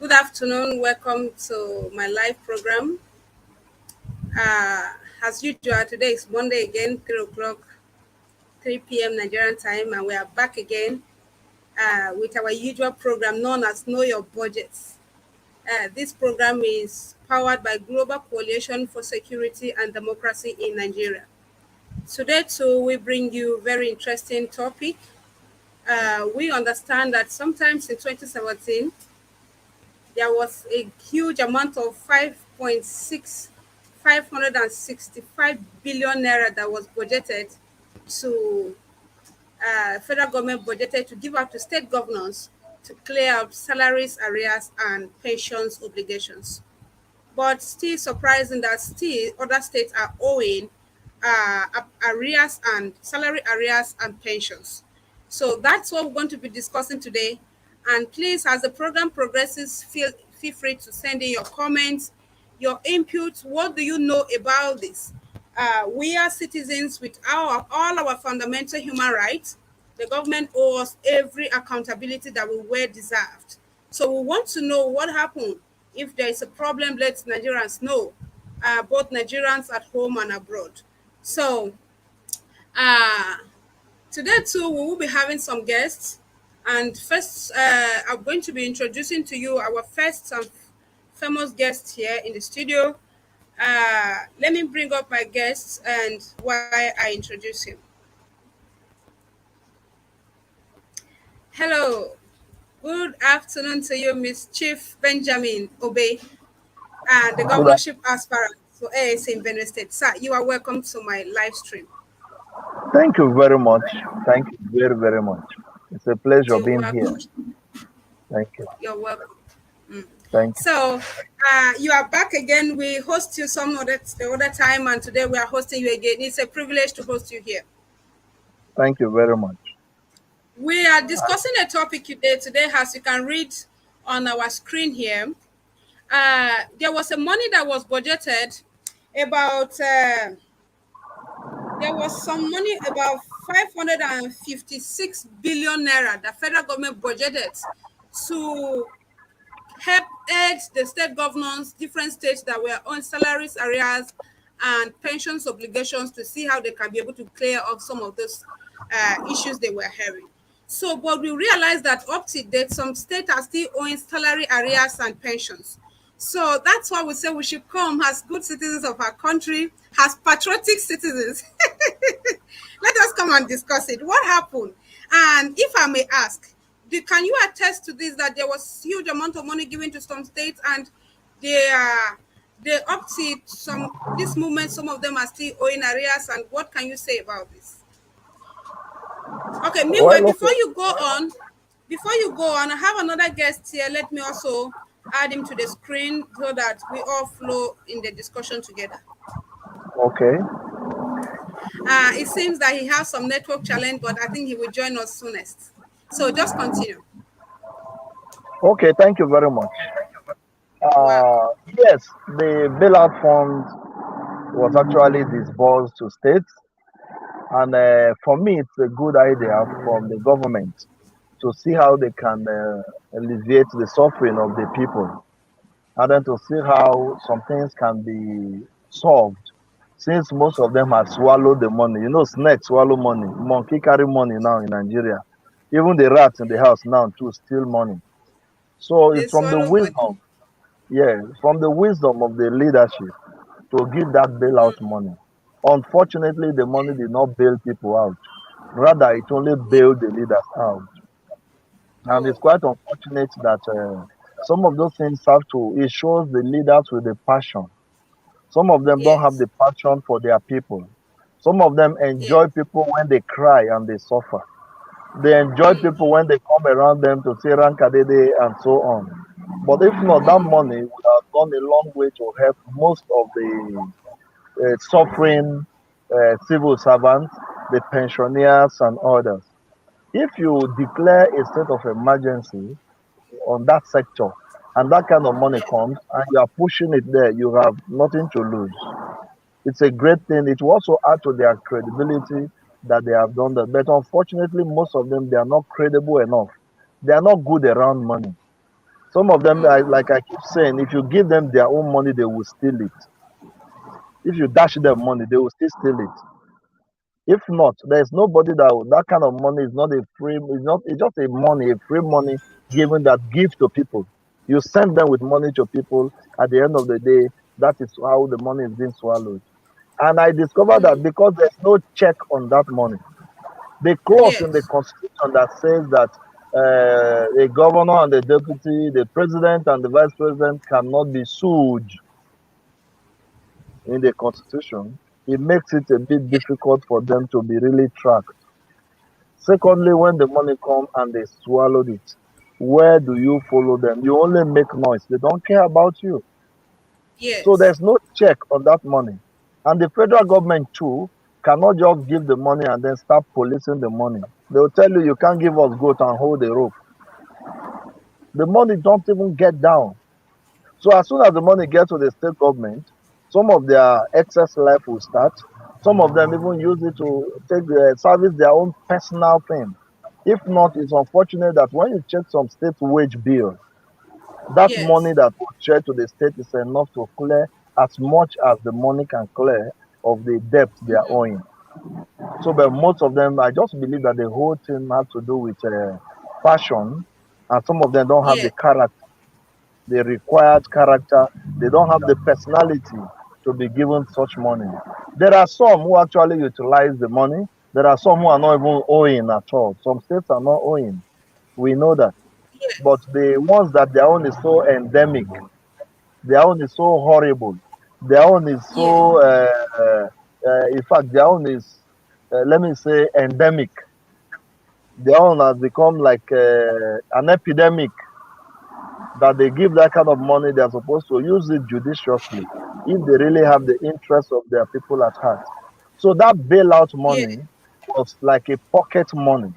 Good afternoon. Welcome to my live program. As usual, today is Monday again, 3 o'clock, 3 p.m. Nigerian time, and we are back again with our usual program known as Know Your Budgets. This program is powered by Global Coalition for Security and Democracy in Nigeria. Today, too, we bring you very interesting topic. We understand that sometimes in 2017, there was a huge amount of 565 billion naira that was budgeted to federal government budgeted to give out to state governors to clear up salaries, arrears, and pensions obligations. But still surprising that still other states are owing arrears and salary arrears and pensions. So that's what we're going to be discussing today. And please, as the program progresses, feel free to send in your comments, your input. What do you know about this? We are citizens with all our fundamental human rights. The government owes us every accountability that we were deserved. So we want to know what happened. If there is a problem, let Nigerians know, both Nigerians at home and abroad. So uh, today too, we will be having some guests. And first, I'm going to be introducing to you our first and famous guest here in the studio. Let me bring up my guests and why I introduce him. Hello, good afternoon to you, Miss Chief Benjamin Obey, and the Good. governorship aspirant for ASA in Benue State. Sir, you are welcome to my live stream. Thank you very much. Thank you very, very much. It's a pleasure You're being here. welcome. Thank you. You're welcome. Thank you. So you are back again. We host you the other time, and today we are hosting you again. It's a privilege to host you here. Thank you very much. We are discussing a topic today. Today, as you can read on our screen here, there was a money that was budgeted about. There was some money about 556 billion naira. The federal government budgeted to help aid the state governors, different states that were on salaries, arrears, and pensions obligations to see how they can be able to clear up some of those issues they were having. So, but we realized that up to date, some states are still owing salary arrears and pensions. So that's why we say we should come as good citizens of our country, as patriotic citizens. Let us come and discuss it. What happened? And if I may ask, can you attest to this that there was huge amount of money given to some states and they they up to some this moment some of them are still owing arrears, and what can you say about this? Okay, meanwhile, Well, okay. before you go on, I have another guest here. Let me also add him to the screen so that we all flow in the discussion together. Okay. It seems that he has some network challenge, but I think he will join us soonest. So just continue. Okay. Thank you very much. Welcome. Yes, the bailout fund was actually disbursed to states, and for me, it's a good idea from the government to see how they can alleviate the suffering of the people, and then to see how some things can be solved. Since most of them have swallowed the money, snakes swallow money, monkey carry money now in Nigeria. Even the rats in the house now too steal money. So They it's from the swallow money. wisdom, yeah, from the wisdom of the leadership to give that bailout money. Unfortunately, the money did not bail people out. Rather, it only Yeah. bailed the leaders out. And it's Oh, quite unfortunate that some of those things have to, it shows the leaders with the passion. Some of them don't have yes. the passion for their people. Some of them Yes. enjoy people when they cry and they suffer. They enjoy people when they come around them to say Rankadede and so on. But if not, that money would have gone a long way to help most of the suffering civil servants, the pensioners, and others. If you declare a state of emergency on that sector and that kind of money Yes. comes and you are pushing it there, you have nothing to lose. It's a great thing. It will also add to their credibility that they have done that. But unfortunately, most of them, they are not credible enough. They are not good around money. Some of them, like I keep saying, if you give them their own money, they will steal it. If you dash them money, they will still steal it. If not, there's nobody that kind of money is not a free. It's not. It's just a money, a free money given that give to people. You send them with money to people. At the end of the day, that is how the money is being swallowed. And I discovered that because there's no check on that money, the clause in the Yes. constitution that says that a governor and the deputy, the president and the vice president cannot be sued in the constitution, it makes it a bit Yeah. difficult for them to be really tracked. Secondly, when the money come and they swallowed it, where do you follow them? You only make noise. They don't care about you. So Yes. there's no check on that money. And the federal government too cannot just give the money and then start policing the money. They'll tell you you can't give us goat and hold the rope. The money don't even get down. So as soon as the money gets to the state government, some of their excess life will start. Some of them even use it to take the service their own personal thing. If not, it's unfortunate that when you check some state wage bill, that money Yes. that was shared to the state is enough to clear as much as the money can clear of the debt they are owing. So, but most of them, I just believe that the whole thing has to do with passion, and some of them don't have the Yes. character, the required character. They don't have the personality to be given such money. There are some who actually utilize the money. There are some who are not even owing at all. Some states are not owing. We know that. But Yes. the ones that their own is so endemic, their own is so horrible, their own is Yeah. so, in fact, their own is, let me say, endemic. Their own has become like an epidemic that they give that kind of money. They're supposed to use it judiciously if they really have the interest of their people at heart. So that bailout Yeah. money was like a pocket money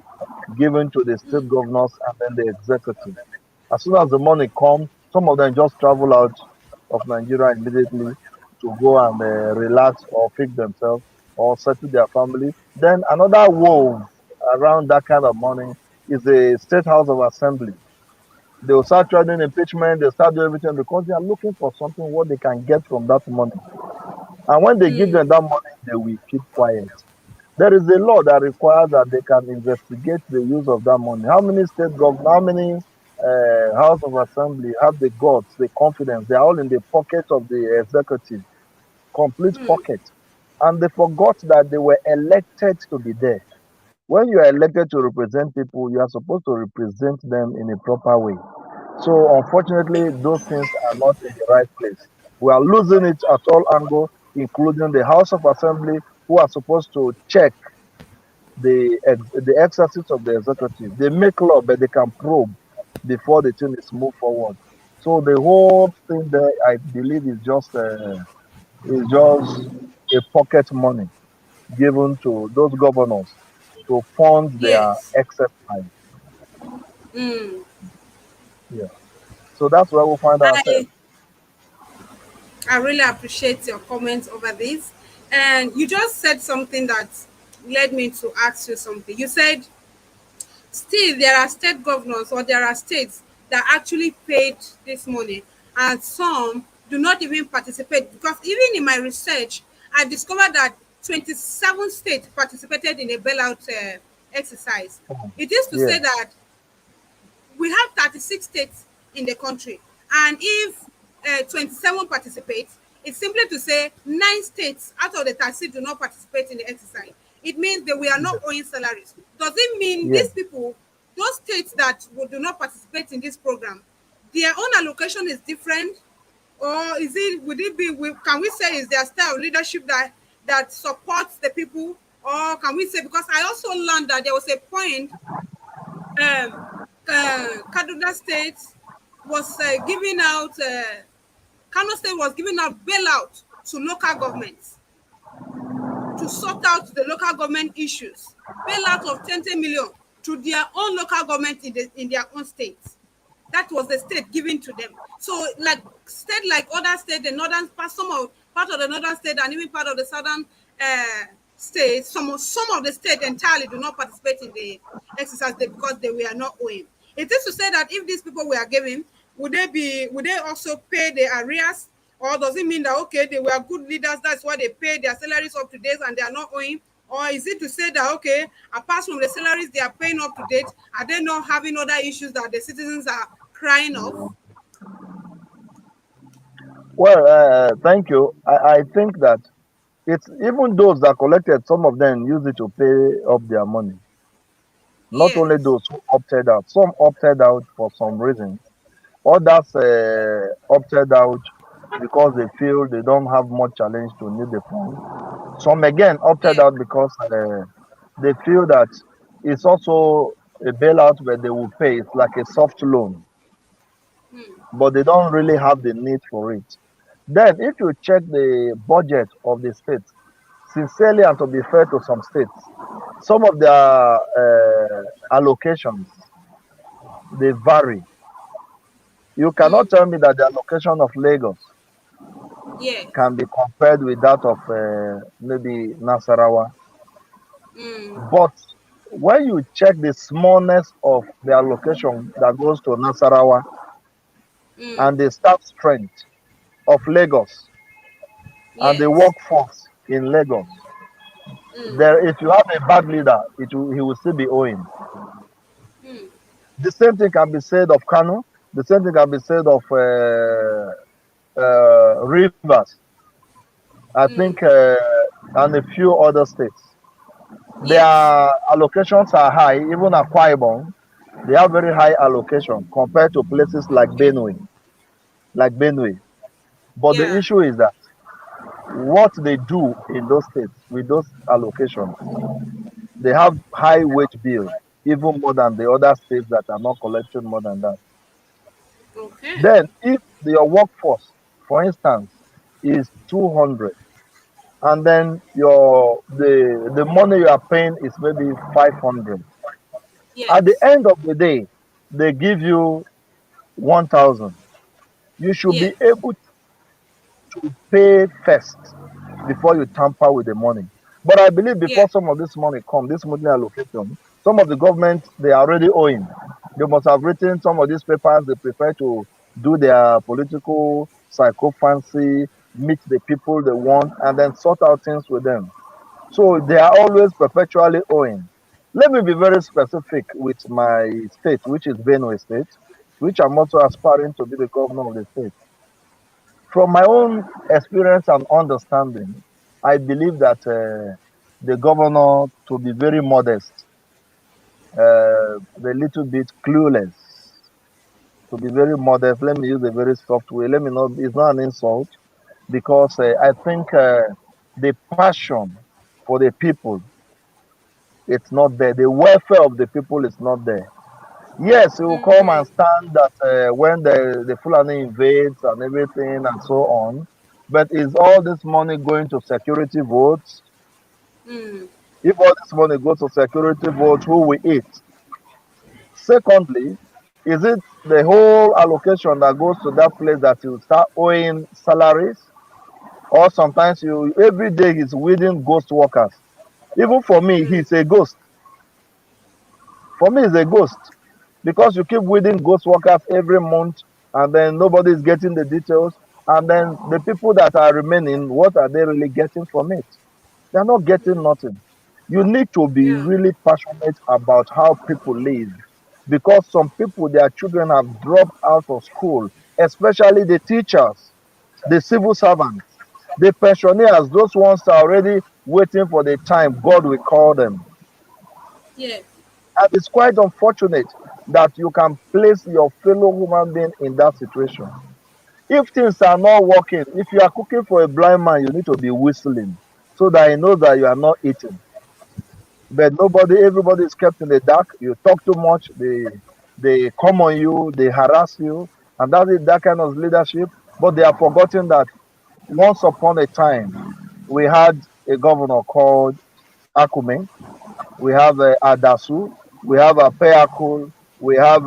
given to the state governors and then the executive. As soon as the money comes, some of them just travel out of Nigeria immediately to go and relax or fix themselves or settle their family. Then another wove around that kind of money is the State House of Assembly. They will start trading impeachment, they'll start doing everything because they are looking for something what they can get from that money. And when they give them that money, they will keep quiet. There is a law that requires that they can investigate the use of that money. How many state government, how many House of Assembly have the guts, the confidence? They are all in the pocket of the executive, complete pocket. And they forgot that they were elected to be there. When you are elected to represent people, you are supposed to represent them in a proper way. So unfortunately, those things are not in the right place. We are losing it at all angles, including the House of Assembly, who are supposed to check the exercise of the executive. They make law, but they can probe before the thing is moved forward. So the whole thing there, I believe, is just a pocket money given to those governors to fund their Yes. excess life. Yeah. So that's where we find I ourselves. I really appreciate your comments over this. And you just said something that led me to ask you something. You said still there are state governors or there are states that actually paid this money and some do not even participate, because even in my research I discovered that 27 states participated in a bailout exercise. It is to Yeah. say that we have 36 states in the country, and if 27 participate, it's simply to say 9 states out of the 36 do not participate in the exercise. It means that we are not owing salaries. Does it mean Yeah. these people, those states that do not participate in this program, their own allocation is different? Or is it, would it be, can we say is their style of leadership that supports the people? Or can we say, because I also learned that there was a point um, Kaduna State was giving out, Kano State was giving out bailout to local governments to sort out the local government issues. Bailout of 20 million to their own local government in their own states. That was the state given to them. So, like state like other state, the northern part, part of the northern state, and even part of the southern states, some of the state entirely do not participate in the exercise because they were not owing. It is to say that if these people were given, would they also pay the arrears? Or does it mean that okay, they were good leaders, that's why they pay their salaries up to date and they are not owing? Or is it to say that okay, apart from the salaries they are paying up to date, are they not having other issues that the citizens are crying of? Well, thank you. I think that it's even those that collected, some of them use it to pay up their money. Not only Yes. those who opted out, some opted out for some reason. Others opted out because they feel they don't have much challenge to need the fund. Some again opted Yeah. out because they feel that it's also a bailout where they will pay. It's like a soft loan, but they don't really have the need for it. Then, if you check the budget of the states, sincerely and to be fair to some states, some of their allocations they vary. You cannot tell me that the allocation of Lagos Yeah. can be compared with that of maybe Nasarawa. Mm. But when you check the smallness of the allocation that goes to Nasarawa Mm. and the staff strength of Lagos and the Yes. workforce in Lagos, Mm. there if you have a bad leader, he will still be owing. Mm. The same thing can be said of Kano. The same thing can be said of Rivers. I think, Mm. and a few other states. Yes. Their allocations are high. Even Akwa Ibom, they have very high allocation compared to places Okay. like Benue. But the Yeah. issue is that what they do in those states with those allocations, they have high wage bill, even more than the other states that are not collecting more than that. Okay. Then, if your workforce, for instance, is 200, and then the money you are paying is maybe 500, at the Yes. end of the day, they give you 1,000. You should be Yes. able to pay first before you tamper with the money. But I believe Yeah. before some of this money come, this money allocation, some of the government they are already owing. They must have written some of these papers. They prefer to do their political psychophancy, meet the people they want, and then sort out things with them. So they are always perpetually owing. Let me be very specific with my state, which is Benue State, which I'm also aspiring to be the governor of the state. From my own experience and understanding, I believe that the governor, to be very modest, a little bit clueless, to be very modest, let me use a very soft way. Let me not, it's not an insult because I think the passion for the people, it's not there. The welfare of the people is not there. Yes, he will come and stand that when the Fulani invades and everything and so on. But is all this money going to security votes? Mm. If all this money goes to security votes, who will eat? Secondly, is it the whole allocation that goes to that place that you start owing salaries? Or sometimes you every day he's weeding ghost workers. Even for me, Mm. he's a ghost. For me, he's a ghost. Because you keep weeding ghost workers every month and then nobody is getting the details. And then the people that are remaining, what are they really getting from it? They're not getting nothing. You need to be Yeah. really passionate about how people live because some people, their children have dropped out of school, especially the teachers, the civil servants, the pensioners, those ones are already waiting for the time God will call them. Yeah. And it's quite unfortunate that you can place your fellow human being in that situation. If things are not working, if you are cooking for a blind man, you need to be whistling so that he knows that you are not eating. But everybody is kept in the dark. You talk too much, they come on you, they harass you, and that is that kind of leadership. But they are forgotten that once upon a time we had a governor called Akume, we have Adasu, we have Peakul, we have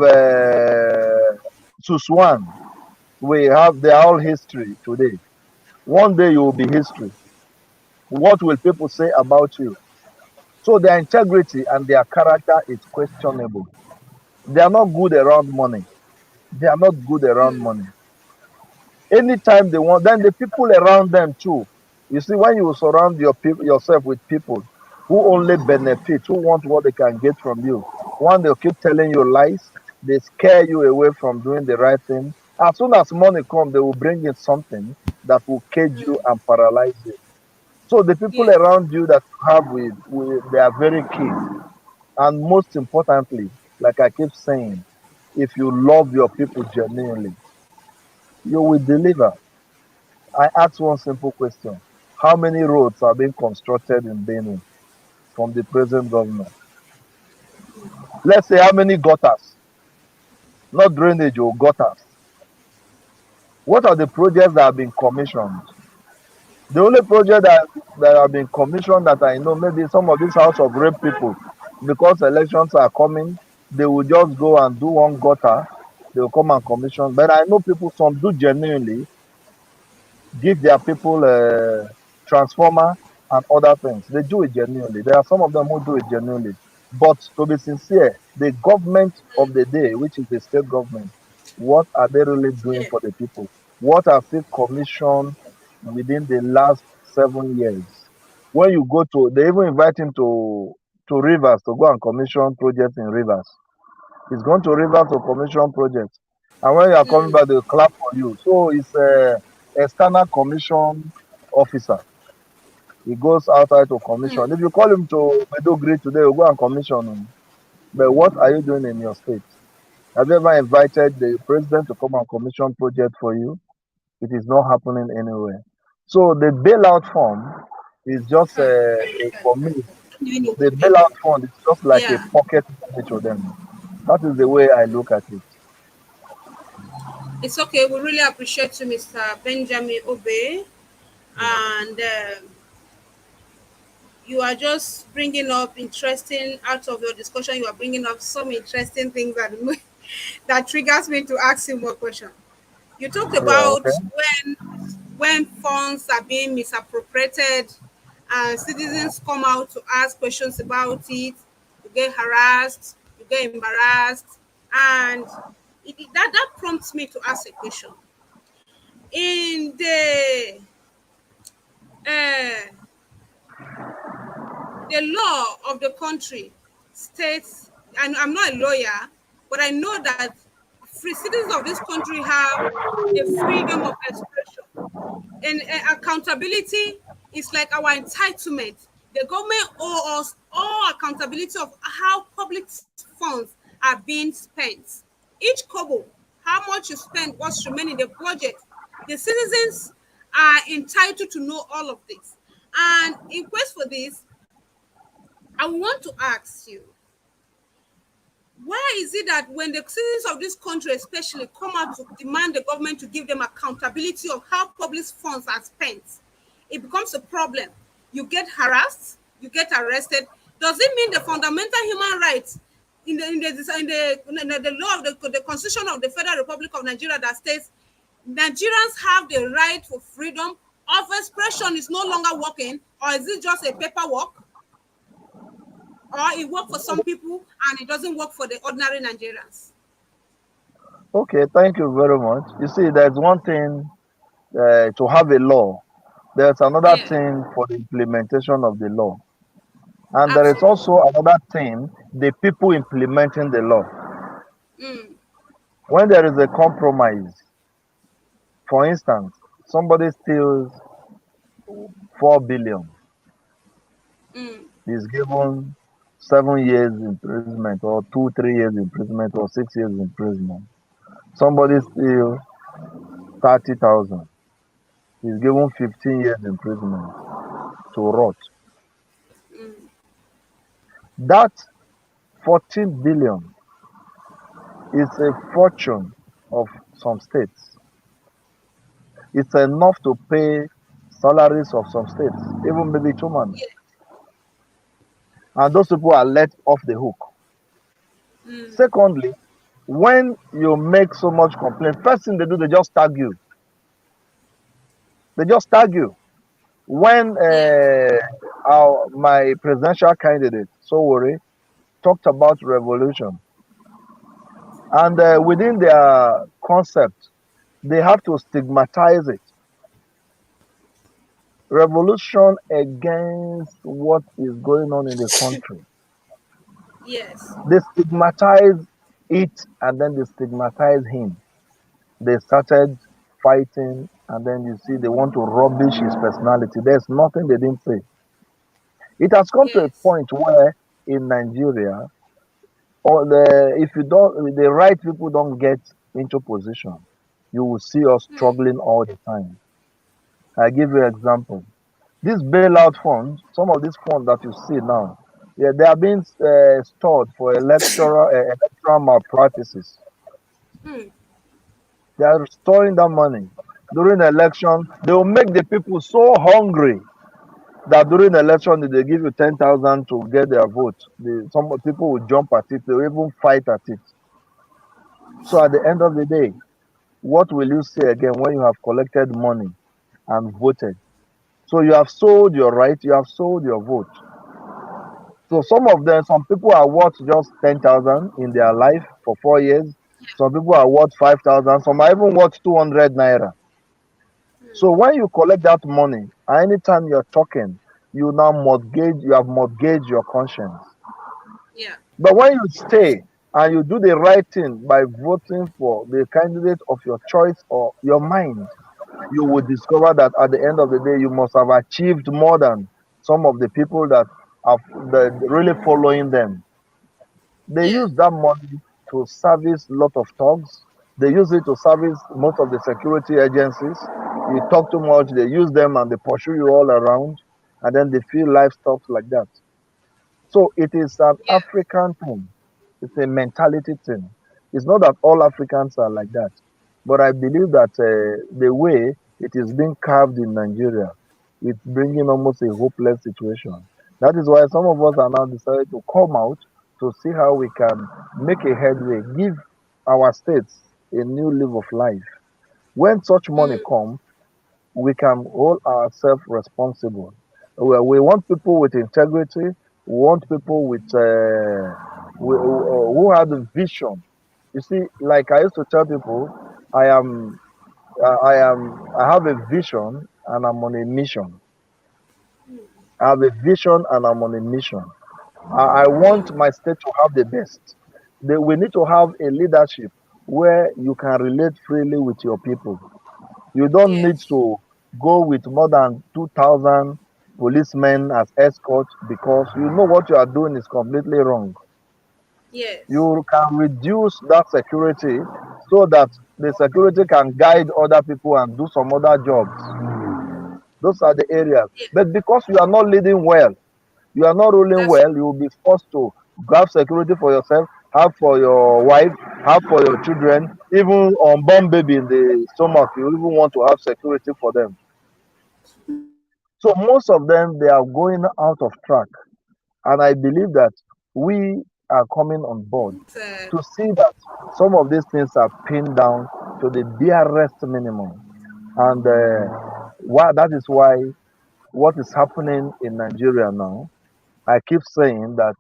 Suswan. We have their whole history today. One day you will be history. What will people say about you? So their integrity and their character is questionable. They are not good around money. They are not good around mm, money. Anytime they want, then the people around them too. You see, when you surround yourself with people who only benefit, who want what they can get from you, one, they'll keep telling you lies, they scare you away from doing the right thing. As soon as money comes, they will bring in something that will cage you mm. and paralyze you. So the people Yeah, around you that you have with they are very key. And most importantly, like I keep saying, if you love your people genuinely, you will deliver. I ask one simple question. How many roads are being constructed in Benin from the present governor? Let's say how many gutters, not drainage or gutters. What are the projects that have been commissioned? The only project that have been commissioned that I know, maybe some of these house of rape people, because elections are coming, they will just go and do one gutter, they will come and commission. But I know people, some do genuinely, give their people a transformer and other things. They do it genuinely. There are some of them who do it genuinely. But to be sincere, the government of the day, which is the state government, what are they really doing yeah, for the people? What have they commissioned within the last 7 years? When you go to, they even invite him to rivers to go and commission projects in rivers. He's gone to rivers to commission projects. And when you are coming mm, back, they'll clap for you. So it's a external commission officer. He goes outside to commission. If you call him to Medogri today, he'll go and commission him. But what are you doing in your state? Have you ever invited the president to come and commission project for you? It is not happening anywhere. So the bailout fund is just, for me, the bailout fund is just like a yeah. pocket money to them. That is the way I look at it. It's okay. We really appreciate you, Mr. Benjamin Obey, Yeah. and you are just bringing up interesting out of your discussion. You are bringing up some interesting things that that triggers me to ask you more questions. You talked Yeah, about okay. when funds are being misappropriated and citizens come out to ask questions about it, you get harassed, you get embarrassed, and that prompts me to ask a question. In uh, the law of the country states, and I'm not a lawyer, but I know that free citizens of this country have the freedom of expression. And accountability is like our entitlement. The government owes us all accountability of how public funds are being spent. Each kobo, how much you spend, what's remaining in the budget. The citizens are entitled to know all of this. And in quest for this, I want to ask you, why is it that when the citizens of this country especially come out to demand the government to give them accountability of how public funds are spent, it becomes a problem? You get harassed, you get arrested. Does it mean the fundamental human rights in the law of the constitution of the Federal Republic of Nigeria that states Nigerians have the right for freedom of expression is no longer working, or is it just a paperwork? Or it works for some people and it doesn't work for the ordinary Nigerians? Okay, thank you very much. You see, there's one thing to have a law, there's another Yeah, thing for the implementation of the law. And there is absolutely. also another thing, the people implementing the law. Mm, When there is a compromise, for instance, somebody steals 4 billion, mm, is given 7 years imprisonment, or 2, 3 years imprisonment, or 6 years imprisonment. Somebody steals 30,000, is given 15 years imprisonment to rot. mm. That 14 billion is a fortune of some states. It's enough to pay salaries of some states, even maybe 2 months. Yeah. And those people are let off the hook. Mm, Secondly, when you make so much complaint, first thing they do, they just tag you. They just tag you. When yeah. my presidential candidate, Sowore, talked about revolution, and within their concept, they have to stigmatize it. Revolution against what is going on in the country. Yes. They stigmatize it and then they stigmatize him. They started fighting and then you see they want to rubbish his personality. There's nothing they didn't say. It has come to a Yes. point where in Nigeria, or the if you don't the right people don't get into position, you will see us struggling all the time. I give you an example. This bailout funds, some of these funds that you see now, yeah, they are being stored for electoral malpractices. Hmm. They are storing that money during the election. They will make the people so hungry that during the election if they give you 10,000 to get their vote. Some people will jump at it. They will even fight at it. So at the end of the day, what will you say again when you have collected money and voted? So you have sold your right, you have sold your vote. So some of them, some people are worth just 10,000 in their life for 4 years. Some people are worth 5,000. Some are even worth 200 naira. So when you collect that money, anytime you're talking, you have mortgaged your conscience. Yeah. But when you stay and you do the right thing by voting for the candidate of your choice or your mind, you will discover that at the end of the day, you must have achieved more than some of the people that are really following them. They Yeah. use that money to service a lot of thugs. They use it to service most of the security agencies. You talk too much, they use them and they pursue you all around, and then they feel livestock like that. So it is an Yeah. African thing. It's a mentality thing. It's not that all Africans are like that, but I believe that the way it is being carved in Nigeria, it's bringing almost a hopeless situation. That is why some of us are now decided to come out to see how we can make a headway, give our states a new level of life. When such money comes, we can hold ourselves responsible. We want people with integrity. We want people with who have a vision. You see, like I used to tell people, I am, I have a vision and I'm on a mission. I have a vision and I'm on a mission. I want my state to have the best. We need to have a leadership where you can relate freely with your people. You don't need Yes. to go with more than 2,000 policemen as escort because you know what you are doing is completely wrong. Yes. You can reduce that security so that the security can guide other people and do some other jobs. Those are the areas. Yeah. But because you are not leading well, you are not ruling That's well, you will be forced to grab security for yourself, have for your wife, have for your children, even unborn baby in the stomach, you even want to have security for them. So most of them they are going out of track, and I believe that we are coming on board it. to see that some of these things are pinned down to the barest minimum, and why that is why what is happening in Nigeria now. I keep saying that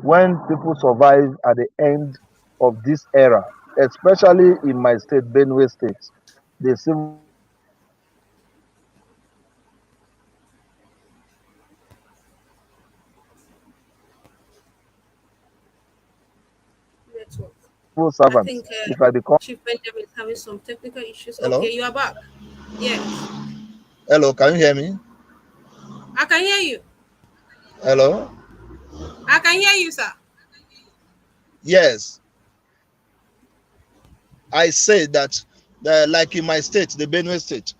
when people survive at the end of this era, especially in my state, Benue State, the civil servants Network. I if I think become Chief Benjamin is having some technical issues. Hello? Okay, you are back. Yes. Hello, can you hear me? I can hear you. Hello? I can hear you, sir. Yes, I say that, like in my state, the Benue state,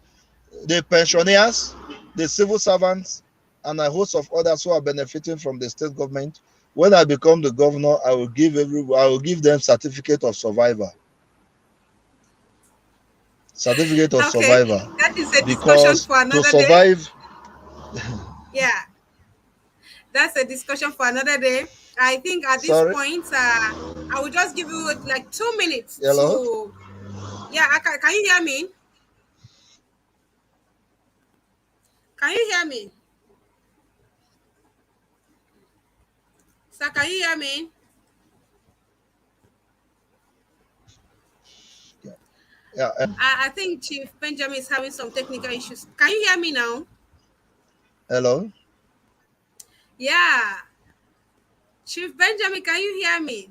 the pensioners, the civil servants, and a host of others who are benefiting from the state government. When I become the governor, I will give them certificate of survivor. Certificate of Okay. survivor. That is a discussion Because for to another day. survive, Yeah. That's a discussion for another day. I think at this sorry, point, I will just give you like 2 minutes hello? to. Yeah, can you hear me? Can you hear me? Sir, can you hear me? Yeah. I think Chief Benjamin is having some technical issues. Can you hear me now? Hello. Yeah. Chief Benjamin, can you hear me?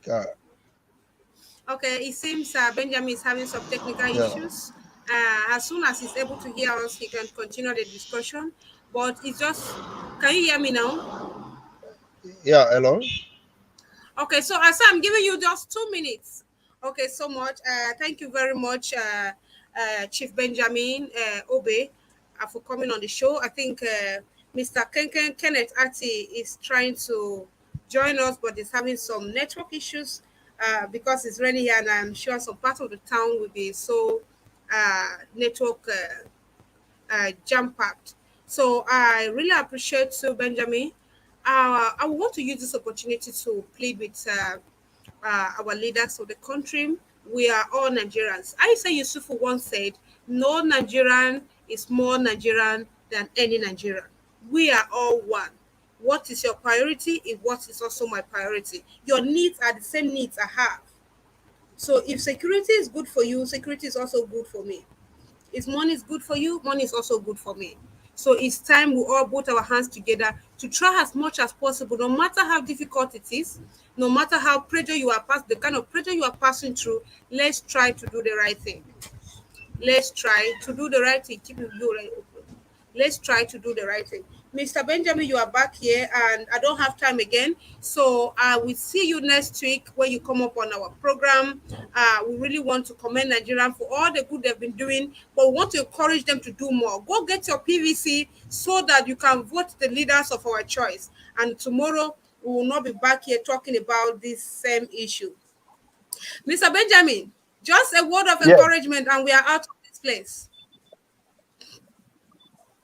Yeah. Okay, it seems Benjamin is having some technical Yeah. issues. As soon as he's able to hear us, he can continue the discussion. But it's just, can you hear me now? Yeah. Hello. Okay, so as I'm giving you just 2 minutes. Okay, so much. Thank you very much, Chief Benjamin Obe, for coming on the show. I think Mr. Kenneth Ati is trying to join us, but is having some network issues because it's raining here, and I'm sure some part of the town will be so network jam packed. So I really appreciate you, Benjamin. I want to use this opportunity to plead with our leaders of the country. We are all Nigerians. Aisha Yusufu once said, "No Nigerian is more Nigerian than any Nigerian. We are all one. What is your priority is what is also my priority. Your needs are the same needs I have. So if security is good for you, security is also good for me. If money is good for you, money is also good for me. So it's time we all put our hands together to try as much as possible, no matter how difficult it is, no matter how pressure you are the kind of pressure you are passing through, let's try to do the right thing. Let's try to do the right thing. Keep your right open. Let's try to do the right thing. Mr. Benjamin, you are back here, and I don't have time again. So I will see you next week when you come up on our program. We really want to commend Nigerian for all the good they've been doing, but we want to encourage them to do more. Go get your PVC so that you can vote the leaders of our choice. And tomorrow, we will not be back here talking about this same issue. Mr. Benjamin, just a word of Yes. encouragement, and we are out of this place.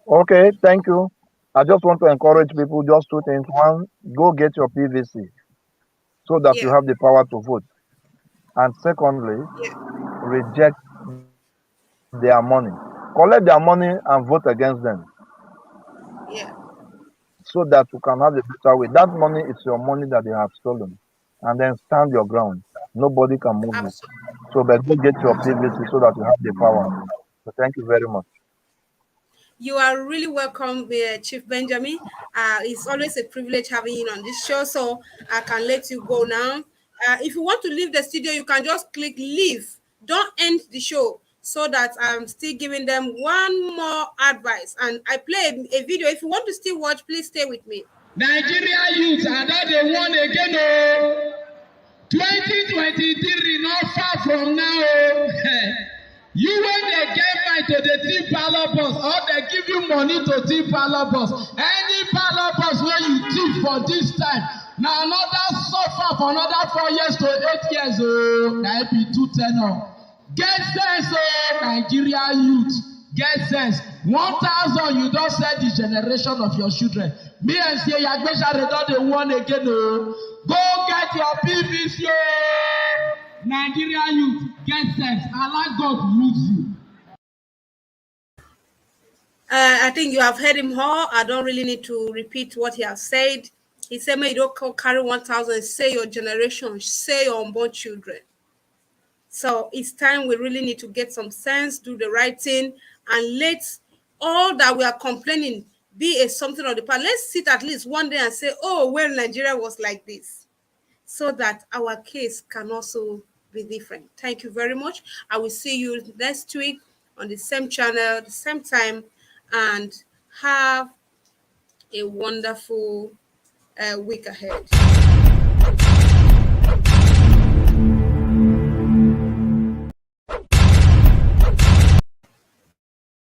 Okay. Thank you. I just want to encourage Thank you. people just two things. One, go get your PVC so that you Yeah, have the power to vote. And secondly, yeah, reject their money. Collect their money and vote against them yeah, so that you can have a better way. That money is your money that they have stolen. And then stand your ground. Nobody can move you. absolutely, So but go get your absolutely. PVC so that you have the power. So thank you very much. You are really welcome, Chief Benjamin. It's always a privilege having you on this show, so I can let you go now. If you want to leave the studio, you can just click leave. Don't end the show so that I'm still giving them one more advice. And I play a video. If you want to still watch, please stay with me. Nigeria youth are not the one again. Oh. 2023 not far from now. Oh. You when they get mind to the team ballot box or they give you money to team ballot box. Any ballot box where you thief for this time. Now another suffer for another 4 years to 8 years. Oh, that be 210. Get sense, oh, Nigeria youth. Get sense. 1,000 you don't set the generation of your children. Me and say Yagbesha don't the one again. Oh. Go get your PVC. Oh. Nigeria youth, get sense. Allah God use you. I think you have heard him all. I don't really need to repeat what he has said. He said, "May you don't carry 1,000. Say your generation. Say your unborn children." So it's time we really need to get some sense, do the right thing, and let all that we are complaining be a something of the past. Let's sit at least one day and say, "Oh, well, Nigeria was like this," so that our case can also be different. Thank you very much. I will see you next week on the same channel, the same time, and have a wonderful week ahead.